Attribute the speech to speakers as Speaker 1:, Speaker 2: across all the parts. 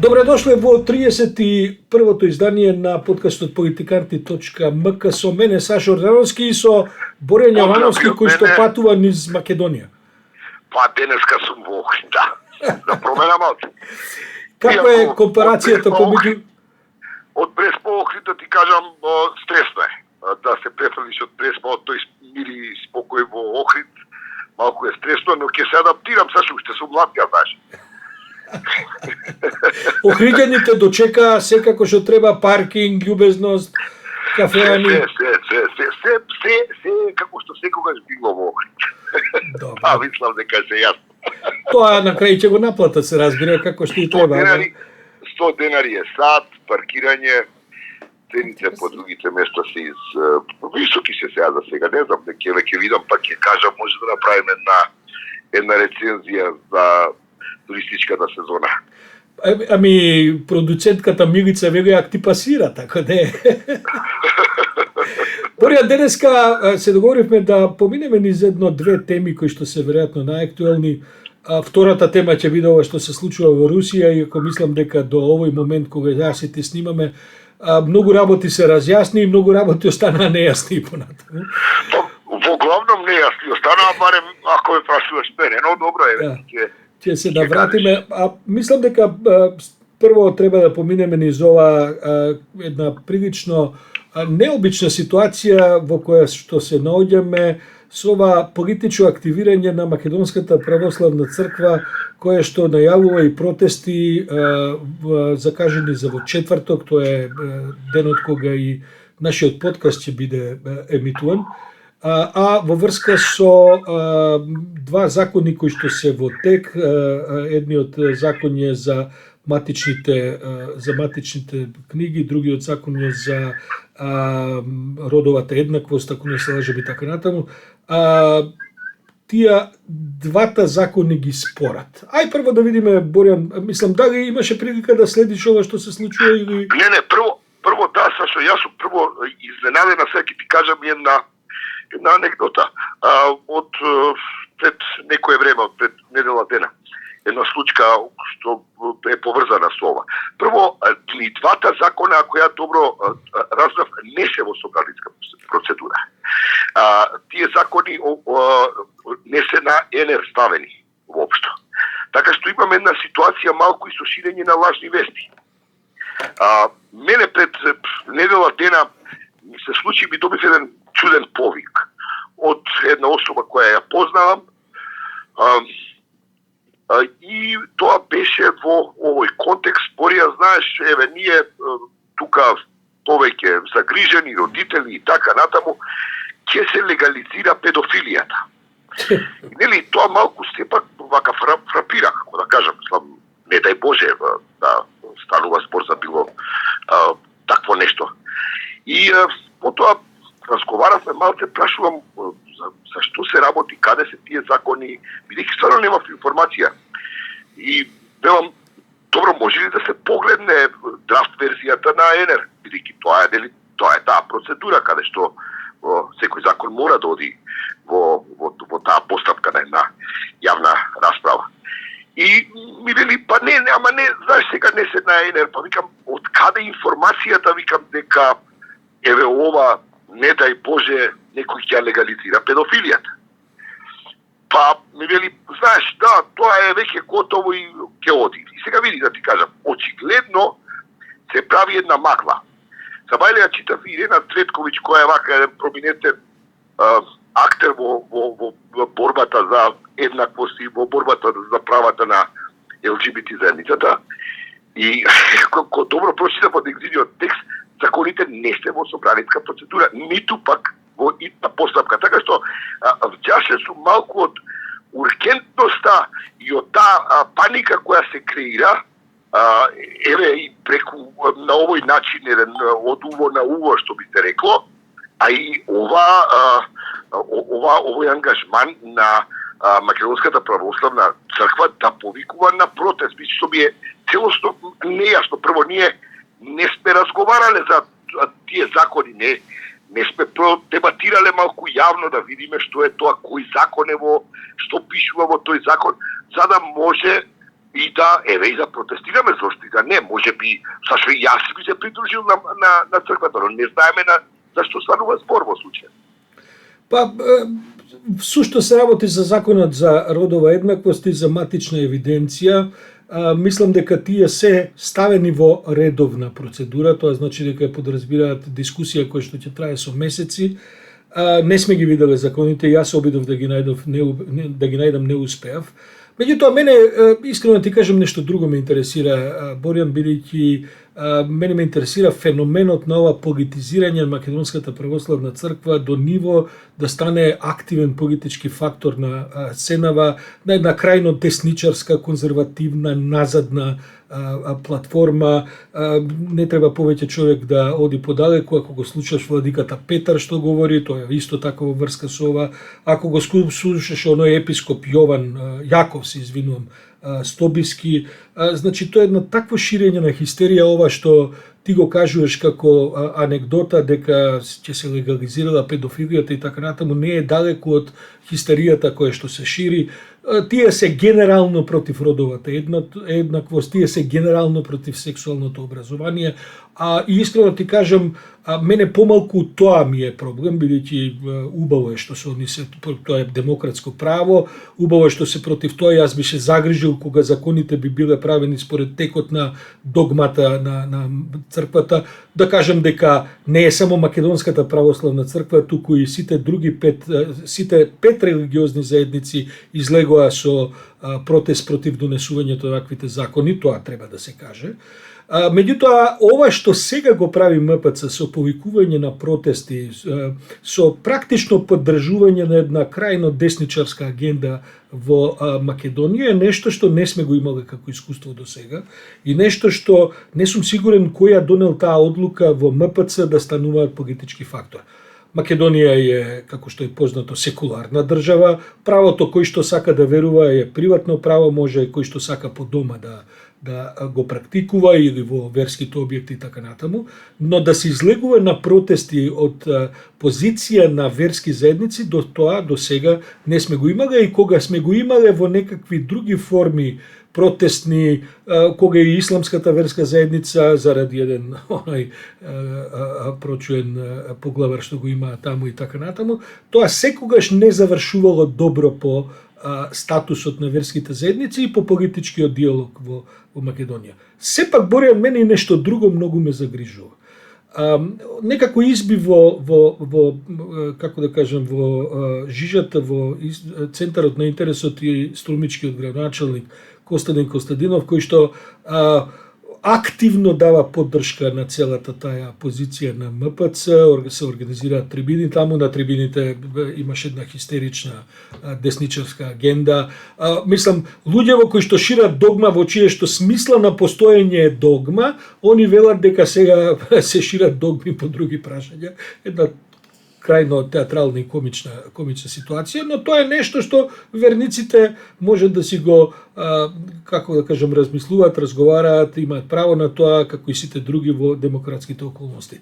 Speaker 1: Добре дошли во 31-то издание на подкастот Политиканти.мк со мене Сашо Ордановски и со Борјан Јовановски кој што патува низ Македонија.
Speaker 2: Па денеска сум во Охрид, да промена малце.
Speaker 1: Каква е компарацијата помеѓу
Speaker 2: од Преспа Охрид, да ти кажам, стресно е. Да се префрлиш од Преспа од тој мир и спокој во Охрид, малку е стресно, но ќе се адаптирам, Сашо, уште сум млад, ја знаеш.
Speaker 1: Охриѓаните дочека секако што треба, паркинг, љубезност, кафеани.
Speaker 2: Се како што секогаш било во Охрид. Па, мислам дека се јасно.
Speaker 1: Тоа на крај ќе го наплатат, се разбира, како што и треба.
Speaker 2: 100 денари е сат, паркирање, цените по другите места се високи се сега за сега, не знам, ќе видам, па ќе кажам, може да направиме една рецензија за туристичката сезона.
Speaker 1: Ами, продуцентката Милица вели ти пасира, така да е. Борја, денеска се договоривме да поминеме низ едно-две теми кои што се веројатно најактуелни. Втората тема ќе биде ова што се случува во Русија, иако мислам дека до овој момент кога јас и ти снимаме, многу работи се разјасни и многу работи останаа нејасни понатаму.
Speaker 2: Во главном нејасни останаа, барем ако ме прашуваш мене, но добро е.
Speaker 1: Ќе се навратиме, мислам дека прво треба да поминеме низ ова една прилично необична ситуација во која што се наоѓаме со ова политичко активирање на Македонската православна црква, која што најавува и протести закажани за во четврток, тоа е денот кога и нашиот подкаст ќе биде емитуван. А во врска со два закони кои што се во тек, едниот закон е за матичните книги, другиот закон е за родовата еднаквост, ако не се лажам и така натаму. Тие двата закони ги спорат. Ај прво да видиме, Борјан, мислам, дали имаше прилика да следиш ова што се случува или...
Speaker 2: Не, прво да, Сашо, јас сум прво изненадена, сега ќе ти кажам една анекдота. Од пред некое време, пред недела дена, една случка што е поврзана со ова. Прво, и двата закона, ако ја добро разбрав, не се во собраниска процедура. Тие закони не се на ЕНР ставени воопшто. Така што имаме една ситуација малку и со ширење на лажни вести. Мене пред недела дена се случи, ми добив еден чуден повик од една особа која ја познавам, и тоа беше во овој контекст. Борја, знаеш, еве, ние тука повеќе загрижени родители и така натаму, ќе се легализира педофилијата. Нели, тоа малку сепак вака фрапира, како да кажам, не дај Боже да станува збор за било такво нешто. И потоа разговаравме малце, прашувам за што се работи, каде се тие закони, бидејќи стварно немав информација. И велам, добро, може ли да се погледне драфт верзијата на ЕНР, бидејќи тоа е таа процедура каде што секој закон мора да оди во таа постапка на една јавна расправа. И ми вели, па не, знаеш, сега не се на ЕНР, па викам, од каде информацијата, викам дека еве ова, не дај Боже, некој ќе легализира педофилијата. Па ми вели, знаеш, да, тоа е веќе готово и ќе оди. И сега види да ти кажам, очигледно се прави една магла. Забајле ја читав Ирена Цветковиќ, која е вака еден проминентен актер во борбата за еднаквост и во борбата за правата на ЛГБТ заедницата. И како добро прочита под екзидиот текст, законите не се во собраниска процедура, ниту пак во итна постапка. Така што вџаше сум малку од ургентноста и од таа паника која се креира, еве и преку на овој начин еден од уво на уво, што би се рекло, а и овој ангажман на Македонската православна црква да повикува на протест, што би е целосно нејасно. Прво, ние не сме разговарале за тие закони, не сме дебатирале малку јавно да видиме што е тоа, кој закон е во, што пишува во тој закон, за да може и да протестираме, зошто и да не, може би, сашто и јас би се придружил на црквата, но не знаеме зашто станува збор во случај.
Speaker 1: Па, сушто се работи за законот за родова еднаквост и за матична евиденција. Мислам дека тие се ставени во редовна процедура, тоа значи дека подразбираат дискусија која што ќе трае со месеци. Не сме ги виделе законите, јас се обидов да ги најдам, не успеав. Меѓутоа, мене, искрено ти кажам, нешто друго ме интересира, Боријан, бидејќи мене ме интересира феноменот на ова политизирање на Македонската православна црква до ниво да стане активен политички фактор на сценава, на една крајно десничарска, конзервативна, назадна платформа. Не треба повеќе човек да оди подалеку, ако го слушаш владиката Петар што говори, тоа е исто така во врска со ова. Ако го слушаш оној епископ Јаков, се извинувам, Стобиски, значи тоа е едно такво ширење на хистерија, ова што ти го кажуваш како анекдота дека ќе се легализирала педофилијата и така натаму, не е далеку од хистеријата која што се шири. Тие се генерално против родовата еднаквост, тие се генерално против сексуалното образование, и искрено ти кажам, мене помалку тоа ми е проблем, бидејќи убаво е што се они се, тоа е демократско право, убаво е што се против тоа, јас би се загрижил кога законите би биле правени според текот на догмата на црквата. Да кажем дека не е само Македонската православна црква, туку и сите пет религиозни заедници излегоа со протест против донесувањето на таквите закони, тоа треба да се каже. Меѓутоа, ова што сега го прави МПЦ со повикување на протести, со практично поддржување на една крајно десничарска агенда во Македонија, е нешто што не сме го имале како искуство до сега и нешто што не сум сигурен кој ја донел таа одлука во МПЦ да стануваат политички фактор. Македонија е, како што е познато, секуларна држава, правото кој што сака да верува е приватно право, може кој што сака по дома да го практикува или во верските објекти и така натаму, но да се излегува на протести од позиција на верски заедници, до тоа до сега не сме го имале, и кога сме го имале во некакви други форми протестни, кога и исламската верска заедница заради еден прочуен поглавар што го има таму и така натаму, тоа секогаш не завршувало добро по статусот на верските заедници и по политичкиот диалог во Македонија. Сепак, Боријан, мене и нешто друго многу ме загрижува. Некако изби во како да кажем, во жижата, во центарот на интересот и струмичкиот градоначалник Костадин Костадинов, кој што активно дава поддршка на целата таа позиција на МПЦ, се организираат трибини таму, на трибините имаше една хистерична десничарска агенда. Мислам, луѓето кои што шират догма во чие што смисла на постоење е догма, они велат дека сега се шират догми по други прашања. Една крајно театрална и комична ситуација, но тоа е нешто што верниците може да си го, како да кажем, размислуваат, разговараат, имаат право на тоа, како и сите други во демократските околности.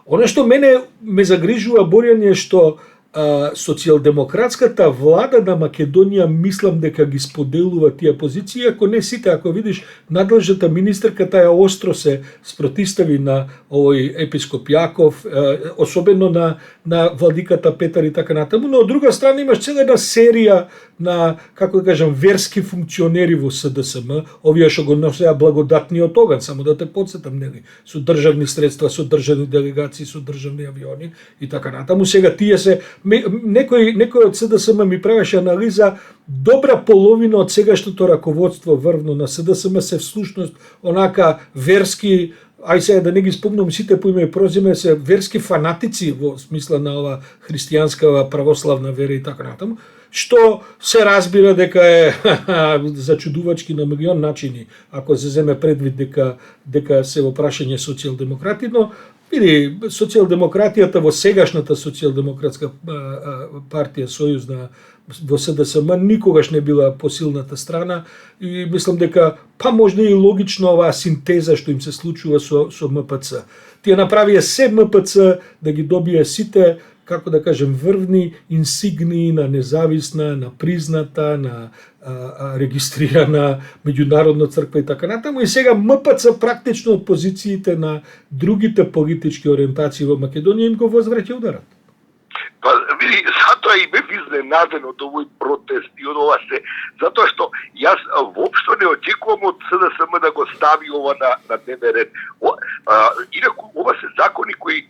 Speaker 1: Оно што мене ме загрижува, Боријан, е што социјалдемократската влада на Македонија, мислам дека ги споделува тие позиции, ако не сите, ако видиш надлежната министерка, таа остро се спротистави на овој епископ Јаков, особено на владиката Петар и така натаму, но од друга страна имаш цела една серија на, како да кажам, верски функционери во СДСМ, овие што го носеа благодатниот оган, само да те подсетам, нели, со државни средства, со државни делегации, со државни авиони и така натаму. Сега тие се некој од СДСМ ми правеше анализа, добра половина од сегашното раководство врвно на СДСМ се всушност онака верски, ај сега да не ги спомнам сите по име и прозиме, се верски фанатици во смисла на ова христијанска православна вера и така натаму, што се разбира дека е зачудувачки на милион начини, ако се земе предвид дека се во прашање социјалдемократи, но види, социјалдемократијата во сегашната социјалдемократска партија Сојузна во СДСМ никогаш не била посилната страна и мислам дека можда и логично оваа синтеза што им се случува со МПЦ. Тие направија се МПЦ да ги добие сите како да кажем, врвни инсигнии на независна, на призната, на регистрирана меѓународна црква и така натаму. И сега МПЦ практично од позициите на другите политички ориентации во Македонија им го возвраќа ударот.
Speaker 2: Па, види, затоа и бев изненаден од овој протест и од ова се, затоа што јас воопшто не очекувам од СДСМ да го стави ова на дневен ред. Инаку, ова се закони кои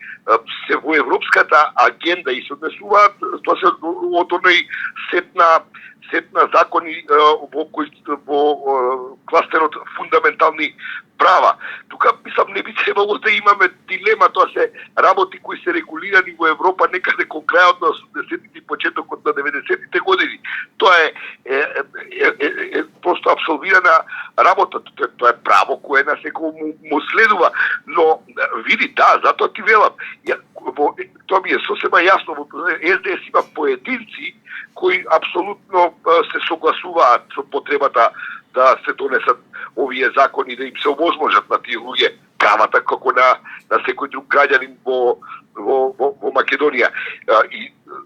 Speaker 2: се во европската агенда и се однесуваат, тоа се од оној сет на закони во кластерот фундаментални права. Тука, мислам, не би требало да имаме дилема, тоа се работи кои се регулирани во Европа некаде кон крајот на 80-тите и почетокот на 90-тите години. Тоа е просто абсолвирана работа. Тоа е право кое на секој му следува. Но, види, да, затоа ти велам, тоа ми е сосема јасно, во СДС има поединци кои апсолутно се согласуваат со потребата да се донесат овие закони, да им се овозможат на тие луѓе правата како на секој друг граѓанин во Македонија.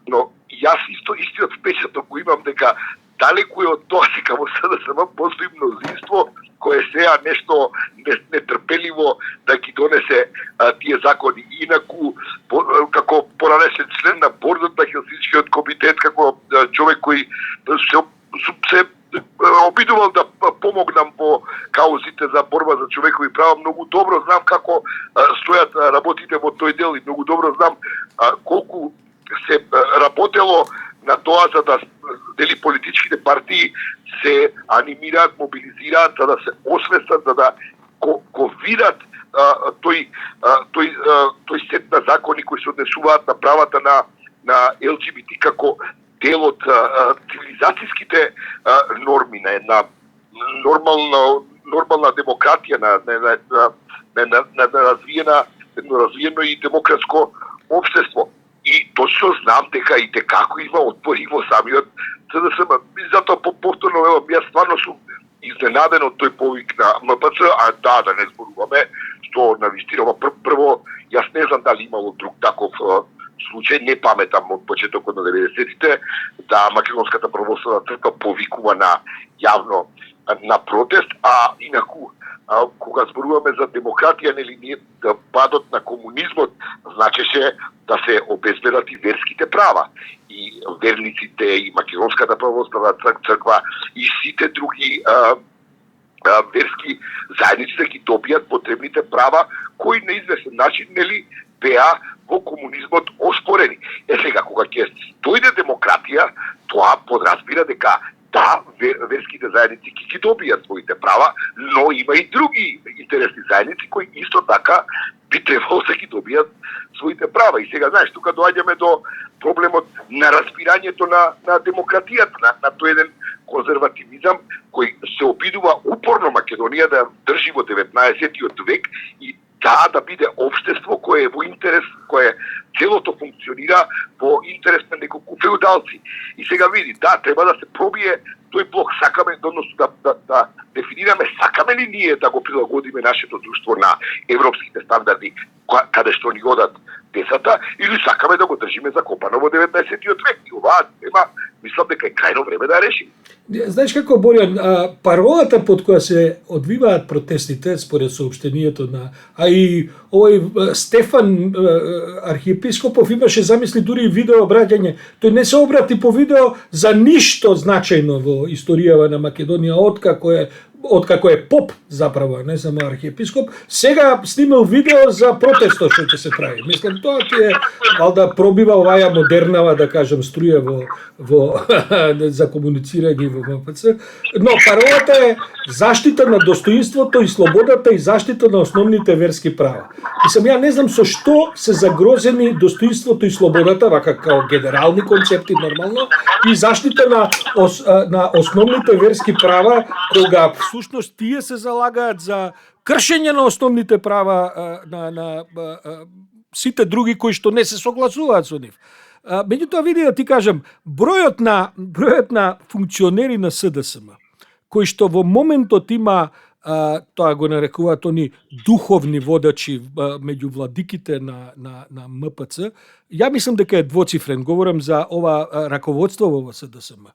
Speaker 2: Но јас истиот впечаток го имам дека далеку е од тоа дека во СДСМ постои мнозинство кое сега нешто нетрпеливо да ги донесе тие закони. Инаку, како поранешен член на бордот на Хелсинскиот комитет, како човек кој се обидувал да помогнам во каузите за борба за човекови права, многу добро знам како стојат работите во тој дел и многу добро знам колку се работело на тоа за да дели политичките партии се анимираат, мобилизираат, за да се освестат, за да го видат тој сет на закони кои се однесуваат на правата на ЛГБТ како дел од цивилизацијските норми на една нормална демократија, на развиено и демократско општество. И точно знам дека и како има отпори во самиот СДСМ. Затоа повторно, јас стварно сум изненаден од тој повик на МПЦ, да не зборуваме, што навистина. Прво, јас не знам дали имало друг таков случај, не паметам од почетокот на 90-тите, да Македонската православна црква повикува на јавно на протест, а инаку кога зборуваме за демократија, нели да падот на комунизмот значеше да се обезбедат и верските права. И верниците, и Македонската православна црква, и сите други верски заедници да ги добијат потребните права, кои на известен начин нели беа во комунизмот оспорени. Сега, кога ќе дојде демократија, тоа подразбира дека да, верските заедници ќе ги добијат своите права, но има и други интересни заедници кои исто така би требало да ги добијат своите права. И сега, знаеш, тука доаѓаме до проблемот на разбирањето на демократијата, на тој еден конзервативизам кој се обидува упорно Македонија да држи во 19-тиот век и да биде општество кое е во интерес, кое целото функционира во интерес на неколку феудалци. И сега види, да, треба да се пробие тој блок, сакаме, односно да дефинираме, сакаме ли ние да го прилагодиме нашето друштво на европските стандарди, каде што ни одат децата, или сакаме да го држиме закопано во 19-тиот век. И оваа тема, мислам дека е крајно време да решим.
Speaker 1: Знаеш како, Боријан, паролата под која се одвиваат протестите, според сообштението и овој Стефан архиепископов имаше, замисли, дури и видео обраќање. Тој не се обрати по видео за ништо значајно во историјава на Македонија, откако е поп, заправо, не само архиепископ, сега снимал видео за протестот што ќе се прави. Мислам, тоа ти е, валда пробива оваја модернава, да кажем, струја за комуницирање во МПЦ. Но паролата е заштита на достоинството и слободата и заштита на основните верски права. И сам ја не знам со што се загрозени достоинството и слободата, вака као генерални концепти нормално, и заштита на основните верски права, кога всушност тие се залагаат за кршење на основните права на сите други кои што не се согласуваат со нив. Меѓутоа, види да ти кажам, бројот на функционери на СДСМ, кои што во моментот има тоа го нарекуваат они духовни водачи меѓу владиките на МПЦ. Ја мислам дека е двоцифрен, говорам за ова раководство во СДСМ.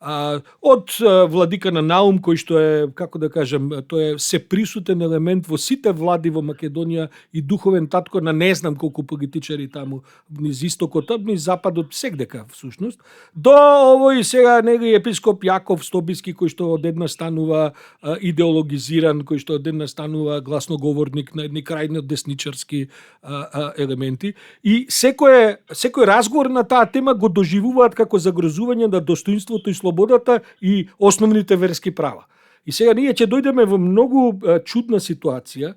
Speaker 1: Од владика на Наум, кој што е, како да кажем, тој е сеприсутен елемент во сите влади во Македонија и духовен татко на не знам колку политичари таму низ истокот, низ западот, сегдека всушност, до овој сега нели епископ Јаков Стобиски, кој што одедна станува идеологизиран, кој што одедна станува гласноговорник на едни крајно десничарски елементи. И секој разговор на таа тема го доживуваат како загрозување на достоинството и слободата и основните верски права. И сега ние ќе дојдеме во многу чудна ситуација,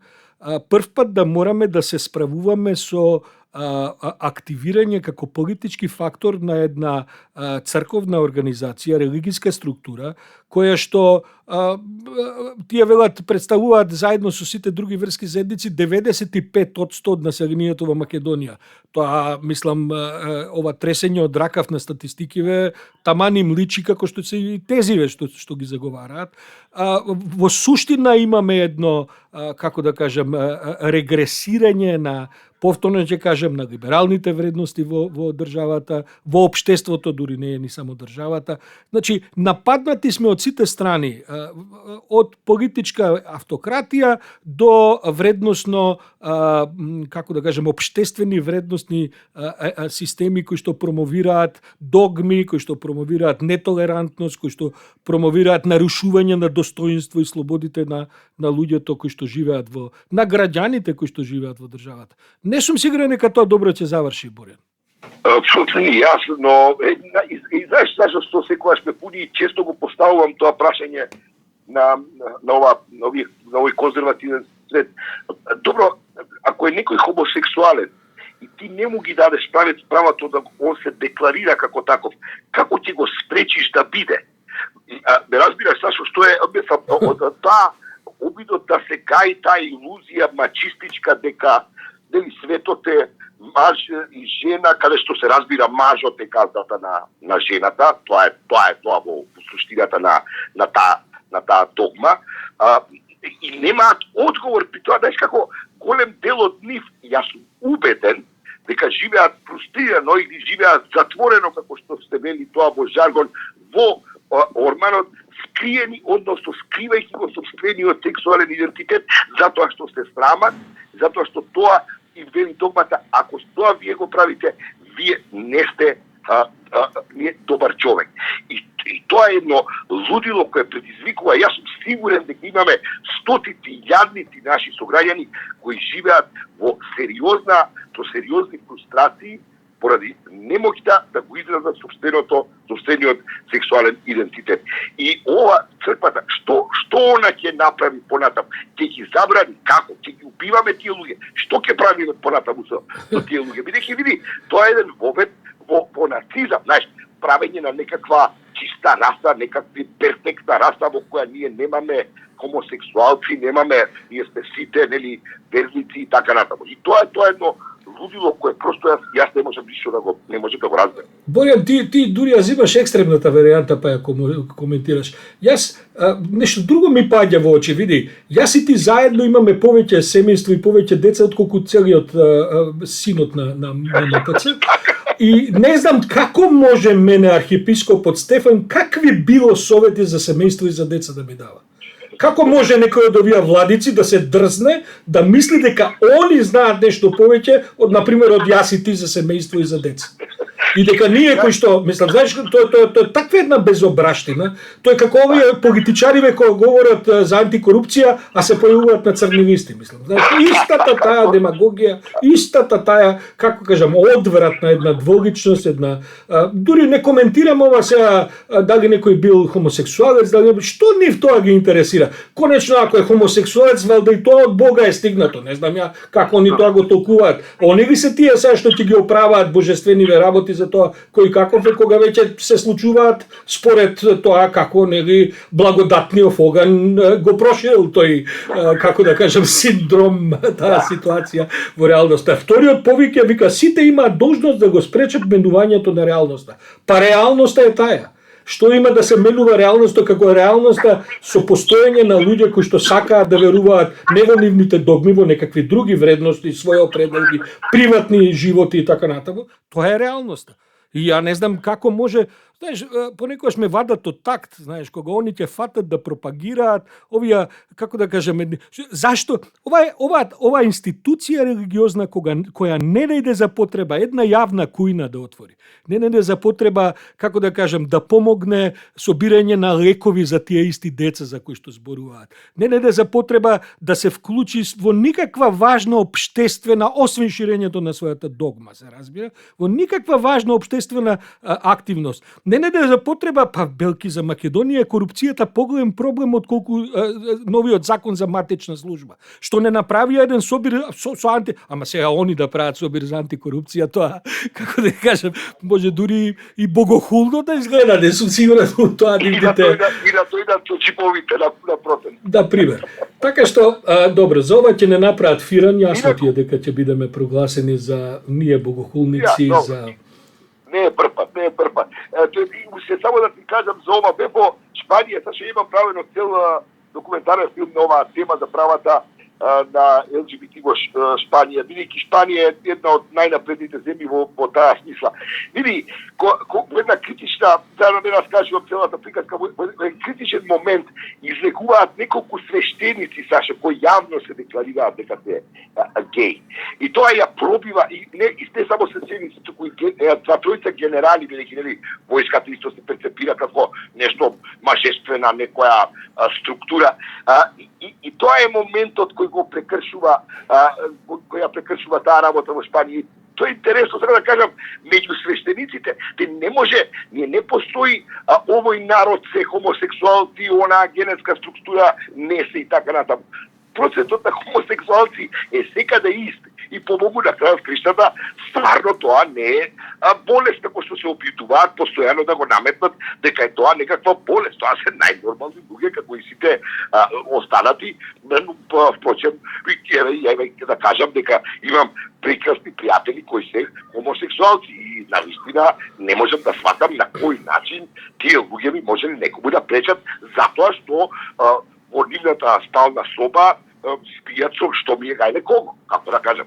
Speaker 1: прв пат да мораме да се справуваме со активирање како политички фактор на една црковна организација, религиска структура, која што тие велат представуваат заедно со сите други верски заедници 95% од населението во Македонија. Тоа, мислам, ова тресење од ракав на статистикиве, таман им личи како што се и тезиве што ги заговараат. Во суштина имаме едно, како да кажем, регресирање на, повторно ќе кажем, на либералните вредности во државата, во општеството, дури не е ни само државата. Значи, нападнати сме од сите страни, од политичка автократија до вредносно, како да кажем, општествени вредностни системи кои што промовираат догми, кои што промовираат нетолерантност, кои што промовираат нарушување на достоинство и слободите на луѓето кои што живеат на граѓаните кои што живеат во државата. Не сум сигурен дека тоа добро ќе заврши, Борјан.
Speaker 2: Апсолутно не јасно, но и знаеш зашто што секогаш ме пуни, често го поставувам тоа прашање на овој конзервативен свет. Добро, ако е некој хомосексуален и ти не му ги дадеш правото да он се декларира како таков, како ќе го спречиш да биде? Ме разбираш, Сашо, што е таа обидот да се гаи таа илузија мачистичка дека дали светот е маж и жена, каде што се разбира мажот е газдата на жената, тоа е во суштината на таа догма, и немаат одговор при тоа, знаеш како голем дел од нив, јас сум убеден дека живеат простирано или живеат затворено, како што сте вели тоа во жаргон, во орманот, скриени, односно скривајќи го сопствениот сексуален идентитет, затоа што се срамат, затоа што тоа и вели догмата, ако тоа вие го правите, вие не сте добар човек. И тоа е едно лудило кое предизвикува, јас сум сигурен дека имаме стотици јадници наши сограѓани кои живеат во сериозни фрустрации поради немоќта да го изразат сопствениот сексуален идентитет. И ова црквата, што она ќе направи понатаму? Ќе ги забрани? Како? Ќе ги убиваме тие луѓе? Што ќе правиме понатаму со тие луѓе? Бидејќи види, тоа е еден вовет во нацизам, знаеш, правење на некаква чиста раса, некакви перфектна раса во која ние немаме хомосексуалци, немаме, ние сме сите, нели, верници и така натаму. И тоа е едно лудило кое просто јас не можам ништо да го разберам.
Speaker 1: Борјан, ти дури ја зимаш екстремната варијанта па ја коментираш. Јас нешто друго ми паѓа во очи, види. Јас и ти заедно имаме повеќе семејство и повеќе деца отколку целиот синот на МПЦ. И не знам како може мене архиепископот Стефан какви било совети за семејство и за деца да ми дава. Како може некој од овие владици да се дрзне, да мисли дека они знаат нешто повеќе од, например, од јас и ти за семејство и за деца? И дека ние кои што, мислам, знаеш, тоа е таква една безобраштина, тоа е како овие политичариве кои говорат за антикорупција, а се појавуваат на црни листи, мислам. Знаеш, истата таа демагогија, истата таа, како кажам, одвратна една дволичност, една дури не коментирам ова сега дали некој бил хомосексуалец, дали што нив тоа ги интересира. Конечно, ако е хомосексуалец, валда и тоа од Бога е стигнато. Не знам ја како они тоа го толкуваат. Они ли се тие сега што ќе ги оправаат божествениве работи за тоа кој каков е, кога веќе се случуваат според тоа како нели благодатниот оган го прошил тој, како да кажам, синдром, таа ситуација во реалноста. Вториот повик вика сите имаат должност да го спречат менувањето на реалноста. Па реалноста е таа. што има да се менува реалноста како реалноста со постоење на луѓе кои што сакаат да веруваат не во нивните догми, во некакви други вредности, своји определби, приватни животи и така натаму. Тоа е реалноста. И ја не знам како може, знаеш, понекогаш ме вадат од такт, знаеш, кога они ќе фатат да пропагираат овие, како да кажеме, зашто ова институција религиозна која не најде за потреба една јавна кујна да отвори. Не најде за потреба, како да кажем, да помогне собирање на лекови за тие исти деца за кои што зборуваат. Не најде за потреба да се вклучи во никаква важна општествена, освен ширењето на својата догма, се разбира, во никаква важна општествена активност. Не најде за потреба, па белки за Македонија корупцијата поголем проблем отколку новиот закон за матична служба. Што не направија еден собир со анти, ама сега они да прават собир за антикорупција, тоа како да кажем, може дури и богохулно да изгледа, не сум сигурен во тоа нивните.
Speaker 2: И да дојдат со чиповите на протест.
Speaker 1: Да, пример. Така што, добро, за ова ќе не направат фиран, јасно ти е дека ќе бидеме прогласени за ние богохулници, за...
Speaker 2: Не е прв пат. Се само да ти кажам за ова, бе во Шпанија, саша имам правено цел документарен филм на оваа тема за правата на ЛГБТ во Шпанија, бидејќи Шпанија е една од најнапредните земји во таа смисла. Види, една критична, да не раскажувам целата приказка, во критичен момент излекуваат неколку свештеници, Саша, кои јавно се декларираат дека се геј. И тоа ја пробива, и не само свештеници, туку и тројца генерали, бидејќи нели војската исто се перцепира како нешто мажествена, некоја структура. И тоа е моментот кој го прекршува, која прекршува таа работа во Шпанија. Тоа е интересно, сега да кажам, меѓу свештениците, ние не постои овој народ се хомосексуалци, онаа генетска структура не се и така натаму. Процентот на хомосексуалци е секаде ист. И помогу на крајот криштата, стварно тоа не е болест, како што се опитуваат постојано да го наметнат дека е тоа некаква болест. Тоа се најнормални луѓе како и сите останати. Впрочем, да кажам дека имам прекрасни пријатели кои се хомосексуалци и навистина не можам да сватам на кој начин тие луѓе ми можеле некому да пречат затоа што во нивната спална соба спијат со што ми е гајле кого, како да кажам.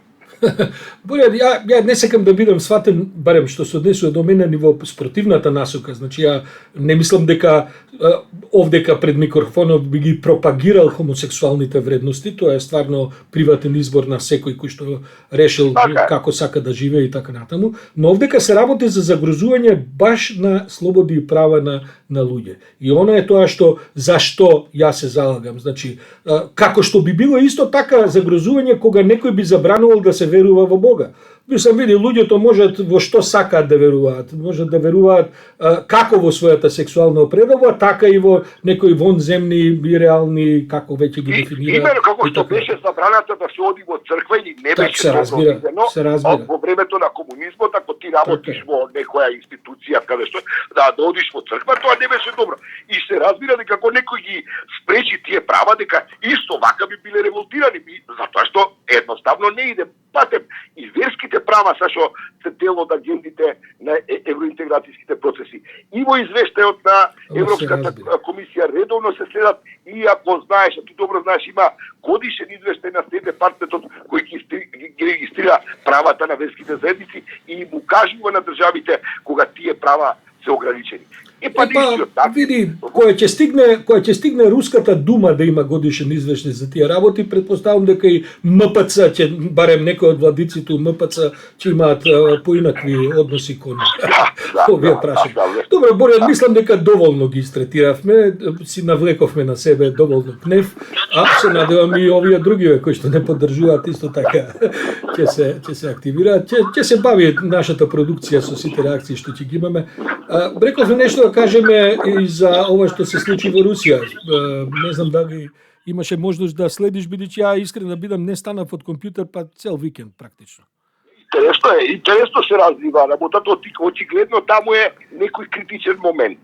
Speaker 1: Боре, ја не сакам да бидам сватен, барем што се однесува до мене ниво спротивната насока. Значи, ја не мислам дека овдека пред микрофонот би ги пропагирал хомосексуалните вредности. Тоа е стварно приватен избор на секој кој што решил како сака да живее и така натаму. Но овдека се работи за загрозување баш на слободи и права на луѓе. И она е тоа што зашто јас се залагам. Значи, како што би било исто така загрозување кога некој би забранувал да се верува во Бога. Мислам, види, луѓето можат во што сакаат да веруваат. Можат да веруваат како во својата сексуална определба, така и во некои вонземни и реални, како веќе ги дефинира.
Speaker 2: Именно како што беше забраната да се оди во црква и не беше
Speaker 1: разбира.
Speaker 2: Во времето на комунизмот, ако ти работиш во некоја институција каде што да одиш во црква, тоа не беше добро. И се разбира дека ако некој ги спречи тие права, дека исто вака би биле револтирани, затоа што едноставно не иде патем и верските права, Сашо, се дел од агендите на евроинтеграцијските процеси. И во извештајот на Европската комисија редовно се следат, и ако знаеш, а ти добро знаеш, има годишен извештај на Стендепартетот кој ги регистрира правата на верските заедници и им укажува на државите кога тие права се ограничени.
Speaker 1: Види, која ќе стигне Руската дума да има годишен извештај за тие работи, предпоставам дека и МПЦ ќе, барем некои од владиците у МПЦ ќе имаат поинакви односи кон овие прашања. Добро, Боре, мислам дека доволно ги истретиравме, си навлековме на себе доволно гнев, а се надевам и овие другиве кои што не поддржуваат исто така ќе се активираат. Ќе се бави нашата продукција со сите реакции што ќе ги имаме. Рековме нешто да кажеме и за ова што се случи во Русија. Не знам дали имаше можност да следиш, бидејќи ја искрено да бидам не станав од компјутер па цел викенд практично.
Speaker 2: Интересно се развива работата, очигледно таму е некој критичен момент,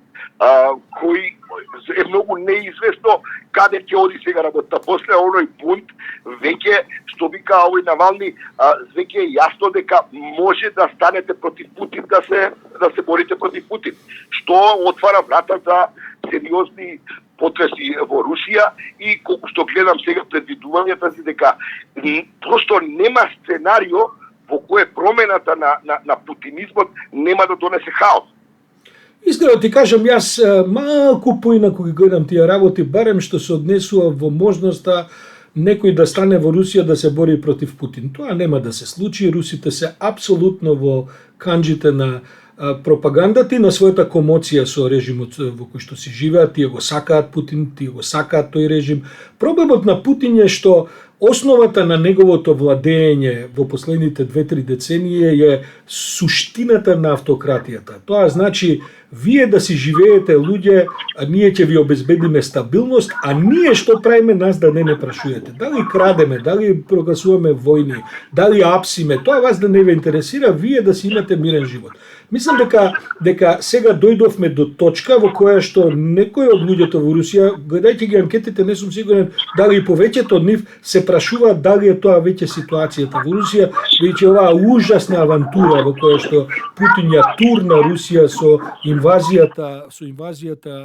Speaker 2: кој е многу неизвестно каде ќе оди сега работа. После оној бунт веќе што вика овој Навални, веќе е јасно дека може да станете против Путин, да се борите против Путин, што отвара врата за сериозни потреси во Русија и колку што гледам сега предвидувањата си дека просто нема сценарио во кое промената на путинизмот нема да донесе хаос.
Speaker 1: Искрено ти кажам, јас малку поинаку ги гледам тие работи, барем што се однесува во можноста некој да стане во Русија да се бори против Путин. Тоа нема да се случи, русите се апсолутно во канџите на пропагандата и на својата комоција со режимот во кој што си живеат, тие го сакаат Путин, тие го сакаат тој режим. Проблемот на Путин е што основата на неговото владење во последните 2-3 децении е суштината на автократијата. Тоа значи, вие да си живеете луѓе, а ние ќе ви обезбедиме стабилност, а ние што правиме нас да не прашувате. Дали крадеме, дали прогласуваме војни, дали апсиме, тоа вас да не ве интересира, вие да си имате мирен живот. Мислам дека сега дојдовме до точка во која што некои од луѓето во Русија, гледајќи ги анкетите, не сум сигурен дали и повеќето од нив се прашуваат дали е тоа веќе ситуацијата во Русија, веќе оваа ужасна авантура во која што Путин ја турна Русија со инвазијата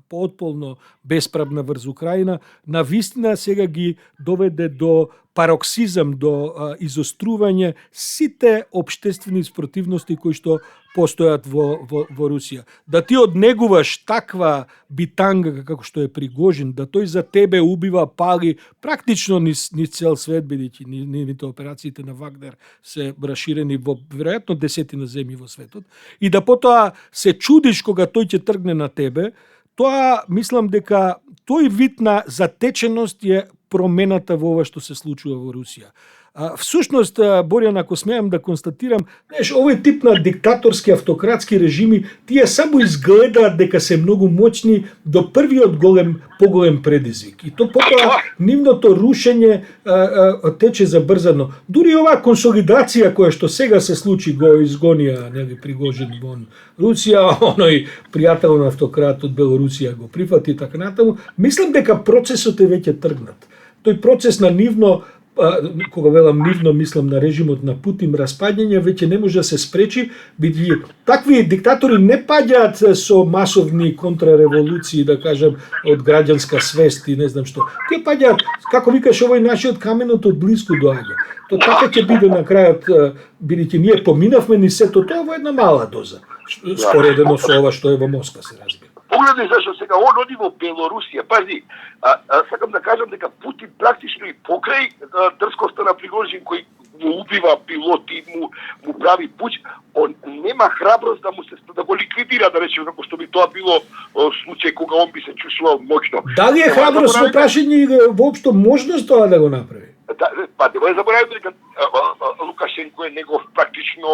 Speaker 1: поотполно бесправна врз Украина, навистина сега ги доведе до пароксизам, до изострување сите општествени спротивности кои што постојат во Русија. Да ти однегуваш таква битанга како што е Пригожин, да тој за тебе убива, пали практично низ цел свет, бидејќи нивните операциите на Вагнер се раширени во веројатно десетина земји во светот, и да потоа се чудиш кога тој ќе тргне на тебе, тоа мислам дека тој вид на затеченост е промената во ова што се случува во Русија. Всушност, Борјан, ако смеам да констатирам, овој тип на диктаторски, автократски режими, тие само изгледаат дека се многу моćни до првиот поголем предизвик. И то потоа нивното рушење тече забрзано. Дури оваа консолидација која што сега се случи, го изгонија Пригожин вон Русија, оној пријател на автократ од Белорусија го прифати и така натаму, мислам дека процесот е веќе тргнат. Тој процес на нивно, кога велам нивно, мислам на режимот на Путин, распаѓање веќе не може да се спречи, бидејќи такви диктатори не паѓаат со масовни контрареволуции, да кажам, од граѓанска свест и не знам што. Тие паѓаат, како викаш, овој нашиот каменот од близко доаѓа. То така ќе биде на крајот, бидејќи ние поминавме ни сето тоа во една мала доза, споредено со ова што е во Москва, се разбира.
Speaker 2: Погледни зашто сега он оди во Белорусија. Пази, сакам да кажам дека Путин практично и покрај дрскоста на Пригожин кој му убива пилоти, му прави пуч, он нема храброст да го ликвидира, да речеме, како што би тоа било случај кога он би се чувствувал моќно.
Speaker 1: Дали е храброст во прашање воопшто можност тоа да го направи?
Speaker 2: Па, не забораваме дека Лукашенко е негов практично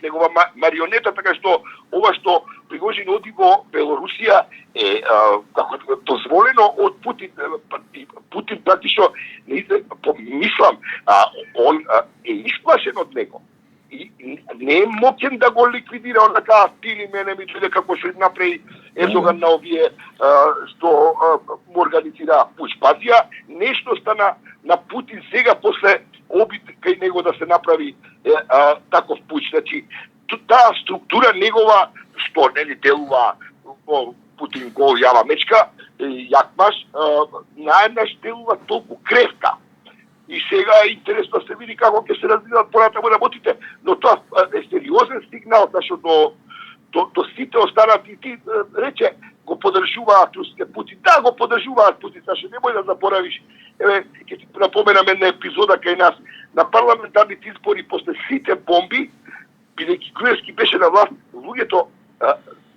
Speaker 2: негова марионета, така што ова што Пригожин оди во Белорусија е како дозволено од Путин. Путин практично помислам, он е исплашен од него и не е моќен да го ликвидира, он така тили мене ми дојде како што направи Ердоган на овие што му организира пуч. Пазија, нешто стана на Путин сега после обид кај него да се направи таков пуч. Значи, таа структура негова што нели делува, Путин го јава мечка, јакмаш, наеднаш делува толку кревка. И сега е интересно да се види како ќе се развиваат понатаму работите, но тоа е сериозен сигнал, зашто до сите останати, ти рече, го поддржуваат рускиот Путин. Да, го поддржуваат Путин, зашто немој да заборавиш. Еве, ќе ти напоменам една епизода кај нас на парламентарните избори после сите бомби, бидејќи Груевски беше на власт, луѓето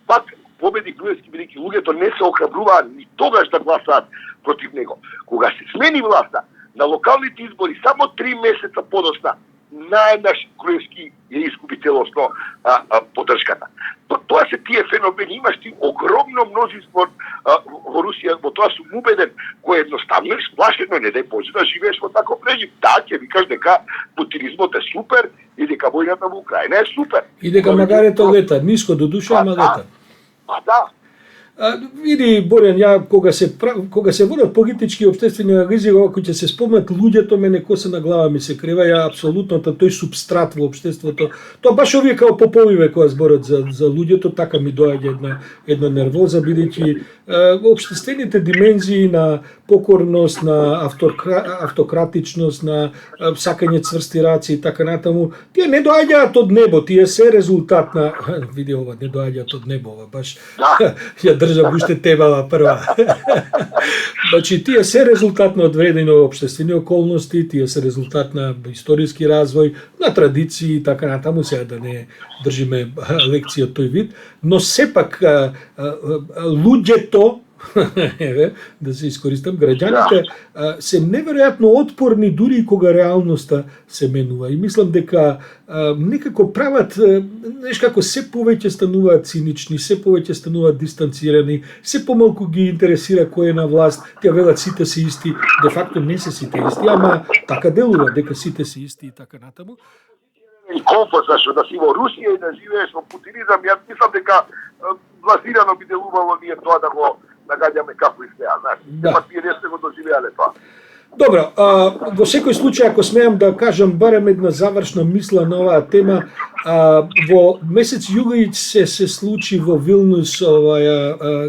Speaker 2: пак победи Груевски, бидејќи луѓето не се охрабруваа ни тогаш да гласаат против него. Кога се смени власта на локалните избори, само 3 месеца подосна, наеднаш Груевски ја изгуби целосно поддршката. Тоа се тие феномени, имаш ти огромно мнозинство во Русија, во тоа сум убеден, кој едноставно е сплашено, не дај Боже да живееш во таков режим. Да, ќе викаш дека путинизмот е супер и дека војната во Украина е супер.
Speaker 1: И дека магарето лета, ниско до душа, ама лета.
Speaker 2: Да.
Speaker 1: Види, Борјан, ја кога се водат политички и општествени анализи, ако ќе се спомнат луѓето, мене коса на глава ми се крива, ја апсолутното тој субстрат во општеството. Тоа баш овие као поповиве која зборат за луѓето, така ми доаѓа една нервоза, бидејќи општествените димензии на покорност, на автократичност, на сакање цврсти раци и така натаму, тие не доаѓаат од небо, тие се резултат на види ова, не доаѓаат од небо, ова баш ја држам уште темава прва. Значи, тие се резултат на одредени општествени околности, тие се резултат на историски развој, на традиции и така натаму, сега да не држиме лекција од тој вид, но сепак луѓето, да се искористам, граѓаните се неверојатно отпорни дури и кога реалноста се менува. И мислам дека некако прават, знаеш како, се повеќе стануваат цинични, се повеќе стануваат дистанцирани, се помалку ги интересира кој е на власт, тие велат сите се исти, де факто не се сите исти, ама така делува дека сите се исти и така натаму.
Speaker 2: И комфорт, зашто да си во Русија и да живееш во путинизам, јас мислам дека влазирано би делувало ние тоа да го нагаѓаме како и сега, знаеш. Да. Тие не сте го доживеале тоа.
Speaker 1: Добро, во секој случај, ако смеам да кажам барем една завршна мисла на оваа тема, во месец јули се случи во Вилнус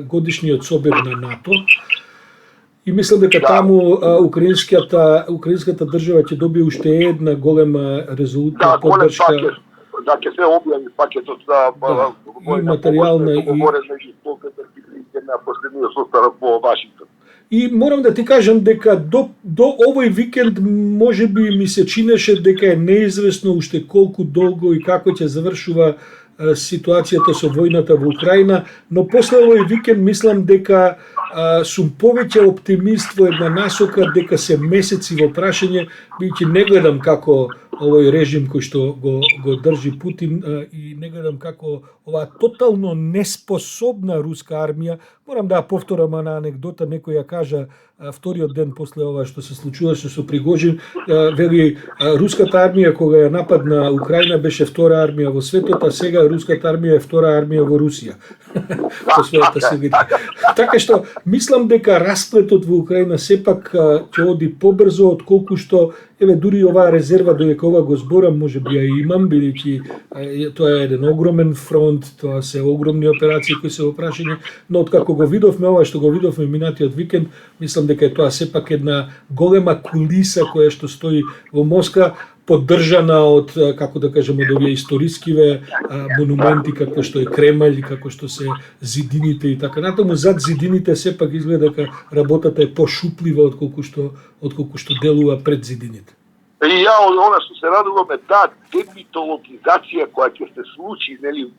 Speaker 1: годишниот собир на НАТО. И мислам дека таму украинската држава ќе добие уште една голема резолуција поддршка.
Speaker 2: Да, ќе се објави пакетот за
Speaker 1: и материјална и
Speaker 2: на последниот состанок во Вашингтон.
Speaker 1: И морам да ти кажам дека до овој викенд можеби ми се чинеше дека е неизвестно уште колку долго и како ќе завршува ситуацијата со војната во Украина, но после овој викенд мислам дека сум повеќе оптимист во една насока дека се месеци во прашање, бидејќи не гледам како овој режим кој што го држи Путин и не гледам како оваа тотално неспособна руска армија. Морам да ја повторам на анекдота, некој ја кажа вториот ден после ова што се случуваше со Пригожин, вели руската армија кога ја нападна Украина беше втора армија во светот, а сега руската армија е втора армија во Русија. По својата силина. Така што мислам дека расплетот во Украина сепак ќе оди побрзо отколку што дури оваа резерва додека ова го зборам можеби ја имам, бидејќи тоа е еден огромен фронт, тоа се огромни операции кои се во прашање, но откако го видовме ова што го видовме минатиот викенд, мислам дека е тоа сепак една голема кулиса која што стои во Москва, поддржана од, како да кажем, од овие историскиве монументи како што е Кремљ, како што се зидините и така натаму. Зад зидините сепак изгледа дека работата е пошуплива отколку што делува пред зидините.
Speaker 2: И ја она што се радуваме, демитологизација која ќе се случи, нели,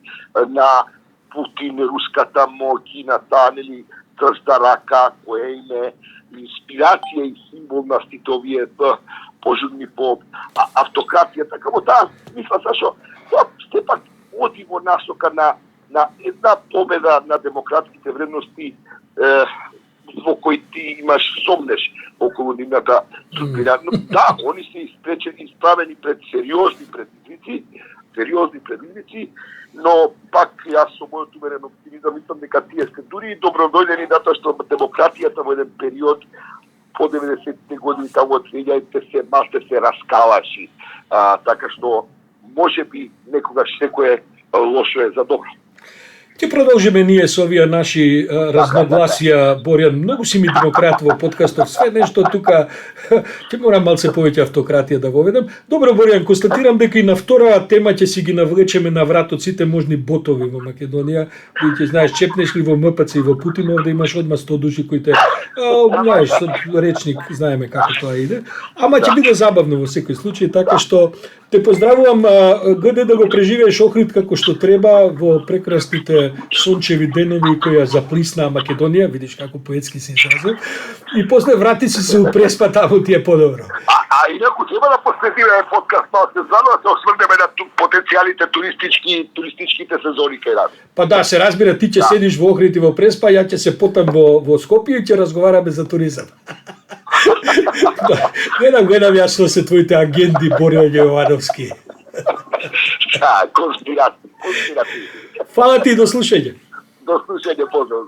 Speaker 2: на Путин, руската моќината, нели, црста рака, која име инспирација и символ на сите овие пожудни по автократијата, како таа мисла сашо, тоа сепак оди во насока на една победа на демократските вредности во кој ти имаш сомнеш околу нивната судбина. Да, они се исправени пред сериозни предизвици, но пак јас со мојот умерен оптимизам мислам дека тие се дури и добродојдени, затоа што демократијата во еден период по 90-те години таму од 2000-те се раскалаши, така што можеби некогаш секое лошо е за добро.
Speaker 1: Ќе продолжиме ние со овие наши разногласија, Борјан. Многу си ми демократ во подкастот, све нешто тука, ќе морам малце повеќе автократија да воведам. Добро, Борјан, констатирам дека и на втора тема ќе си ги навлечеме на вратот сите можни ботови во Македонија. Бидејќи знаеш, чепнеш ли во МПЦ и во Путинов да имаш одма 100 души кои те, знаеш, со речник знаеме како тоа иде. Ама ќе биде забавно во секој случај, така што те поздравувам, ГД да го преживееш Охрид како што треба во прекрасните сончеви денови кои ја заплисна Македонија, видиш како поетски се изразив, и после врати се упреспа таму ти е подобро.
Speaker 2: Инаку треба да посветиме подкаст на сезонот, да се осврнеме на потенцијалите туристичките сезони кај нас.
Speaker 1: Па да, се разбира, ти ќе седиш во Охрид и во Преспа, ја ќе се потам во Скопје и ќе разговараме за туризам. Гледам јас што се твоите агенди, Борјан Јовановски.
Speaker 2: Да, конспирации.
Speaker 1: Фала ти и до слушање.
Speaker 2: Do slušanja, pozdrav,